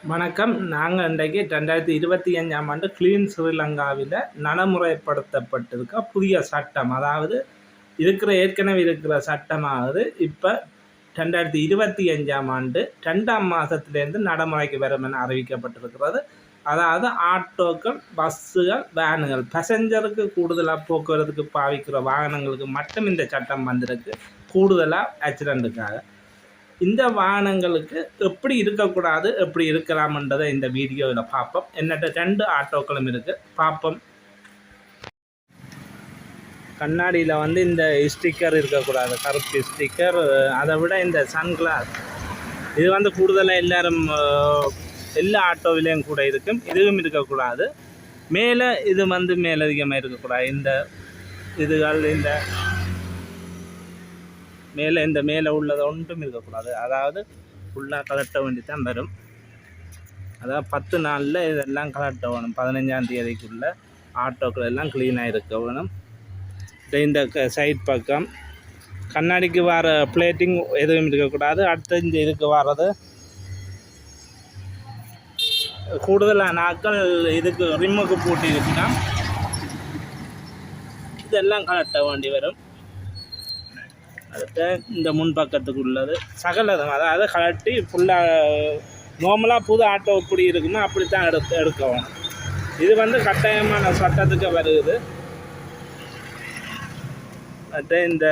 வணக்கம். நாங்கள் இன்றைக்கு 2025ஆம் ஆண்டு கிளீன் ஸ்ரீலங்காவில் நடைமுறைப்படுத்தப்பட்டிருக்க புதிய சட்டம், அதாவது ஏற்கனவே இருக்கிற சட்டமாவது இப்போ 2025ஆம் ஆண்டு 2ஆம் மாதத்திலேருந்து நடைமுறைக்கு வரும் என அறிவிக்கப்பட்டிருக்கிறது. அதாவது ஆட்டோக்கள், பஸ்ஸுகள், வேனுகள், பேசஞ்சருக்கு கூடுதலாக போக்குவரத்துக்கு பாவிக்கிற வாகனங்களுக்கு மட்டும் இந்த சட்டம் வந்திருக்கு, கூடுதலாக ஆக்சிடெண்ட்டுக்காக. இந்த வாகனங்களுக்கு எப்படி இருக்கக்கூடாது, எப்படி இருக்கலாம்ன்றதை இந்த வீடியோவில் பார்ப்போம். என்னட்ட 2 ஆட்டோக்களும் இருக்குது, பார்ப்போம். கண்ணாடியில் இந்த ஸ்டிக்கர் இருக்கக்கூடாது, கருப்பு ஸ்டிக்கர். அதை விட இந்த சன்கிளாஸ் இது கூடுதலாக எல்லாரும் எல்லா ஆட்டோவிலையும் கூட இருக்கும், இதுவும் இருக்கக்கூடாது. மேலே இது மேலதிகமாக இருக்கக்கூடாது. இந்த இதுகள் இந்த மேலே உள்ளது ஒன்றும் இருக்கக்கூடாது. அதாவது ஃபுல்லாக கலட்ட வேண்டி தான் வரும். அதாவது 10 நாளில் இதெல்லாம் கலட்ட வேணும். 15ஆம் தேதிக்குள்ளே ஆட்டோக்கள் எல்லாம் க்ளீனாக இருக்க வேணும். இந்த சைட் பக்கம் கண்ணாடிக்கு வர பிளேட்டிங் எதுவும் இருக்கக்கூடாது. அடுத்த இந்த இதுக்கு வர்றது கூடுதலாக நாட்கள் இதுக்கு ரிம்முக்கு போட்டு இருக்குன்னா இதெல்லாம் கலட்ட வேண்டி வரும். அடுத்த இந்த முன்பக்கத்துக்கு உள்ளது சகலதும், அதாவது கலட்டி ஃபுல்லாக நார்மலாக புது ஆட்டோ எப்படி இருக்குமோ அப்படித்தான் எடுக்கவும். இது கட்டாயமான சட்டத்துக்கு வருது. அடுத்த இந்த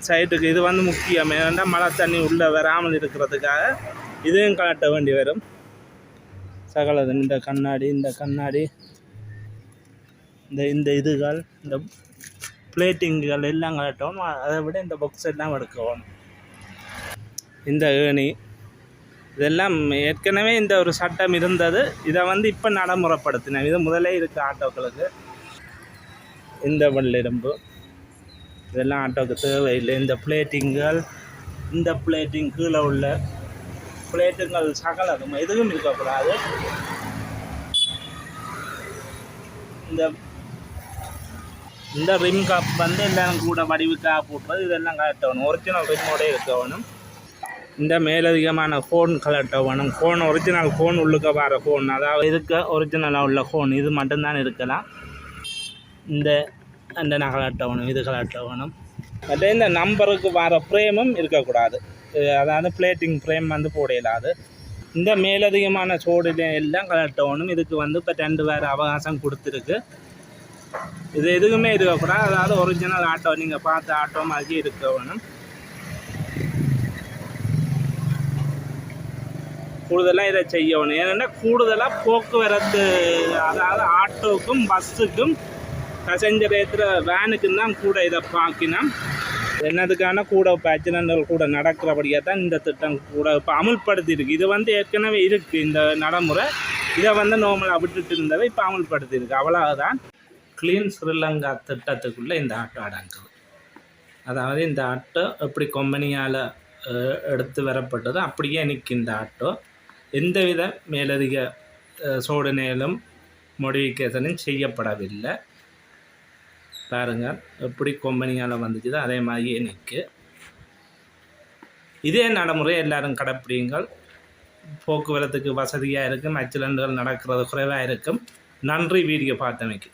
சைட்டுக்கு இது முக்கியம். ஏன்னா மழை தண்ணி உள்ளே வராமல் இருக்கிறதுக்காக இதையும் கலட்ட வேண்டி வரும். சகலதும் இந்த கண்ணாடி இந்த இதுகள், இந்த பிளேட்டிங்குகள் எல்லாம் கலட்டணும். அதை விட இந்த பாக்ஸ் எல்லாம் எடுக்கணும். இந்த ஏணி இதெல்லாம் ஏற்கனவே இந்த ஒரு சட்டம் இருந்தது. இதை இப்போ நடைமுறைப்படுத்தினேன். இது முதலே இருக்குது ஆட்டோக்களுக்கு. இந்த வெள்ளிரும்பு இதெல்லாம் ஆட்டோக்கு தேவையில்லை. இந்த பிளேட்டிங்குகள், இந்த பிளேட்டிங் கீழே உள்ள பிளேட்டுங்கள் சகலதும் எதுவும் இருக்கக்கூடாது. இந்த ரிம் கப் எல்லாம் கூட வடிவுக்காக போட்டுறது இதெல்லாம் கலட்டணும். ஒரிஜினல் ரிம்மோட இருக்கணும். இந்த மேலதிகமான ஃபோன் கலட்டணும். ஃபோன் ஒரிஜினல் ஃபோன் உள்ளுக்க வர ஃபோன், அதாவது இதுக்கு ஒரிஜினலாக உள்ள ஃபோன் இது மட்டும்தான் இருக்கலாம். இந்த கலட்டணும், இது கலட்டணும். மற்ற இந்த நம்பருக்கு வர ஃப்ரேமும் இருக்கக்கூடாது. அதாவது பிளேட்டிங் ஃப்ரேம் போடையிடாது. இந்த மேலதிகமான சோடில எல்லாம் கலட்டணும். இதுக்கு இப்போ 2 வேறு அவகாசம் கொடுத்துருக்கு. இது எதுவுமே இருக்கக்கூடாது. அதாவது ஒரிஜினல் ஆட்டோ நீங்கள் பார்த்த ஆட்டோ மாதிரி இருக்க வேணும். கூடுதலாக இதை செய்யணும். ஏன்னா கூடுதலாக போக்குவரத்து, அதாவது ஆட்டோக்கும் பஸ்ஸுக்கும் பேசஞ்சர் ஏற்றுற வேனுக்கும் தான் கூட இதை பார்க்கணும். என்னதுக்கான கூட இப்போ ஆக்சிடென்ட்கள் கூட நடக்கிறபடியாக தான் இந்த திட்டம் கூட இப்போ அமுல்படுத்தியிருக்கு. இது ஏற்கனவே இருக்குது இந்த நடைமுறை. இதை நார்மலாக விட்டுட்டு இருந்ததை இப்போ அமுல்படுத்தியிருக்கு. அவ்வளவுதான். கிளீன் ஸ்ரீலங்கா திட்டத்துக்குள்ளே இந்த ஆட்டோ அடங்குது. அதாவது இந்த ஆட்டோ எப்படி கம்பெனியால் எடுத்து வரப்பட்டதோ அப்படியே நிற்கும். இந்த ஆட்டோ எந்தவித மேலதிக சோதனையிலும் மோடிஃபிகேஷனும் செய்யப்படவில்லை. பாருங்கள் எப்படி கம்பெனியால் வந்துச்சுதோ அதே மாதிரியே நிற்கு. இதே நடைமுறை எல்லோரும் கடைப்பிடிங்கள். போக்குவரத்துக்கு வசதியாக இருக்கும், ஆக்சிடென்ட்கள் நடக்கிறது குறைவாக இருக்கும். நன்றி வீடியோ பார்த்தமைக்கு.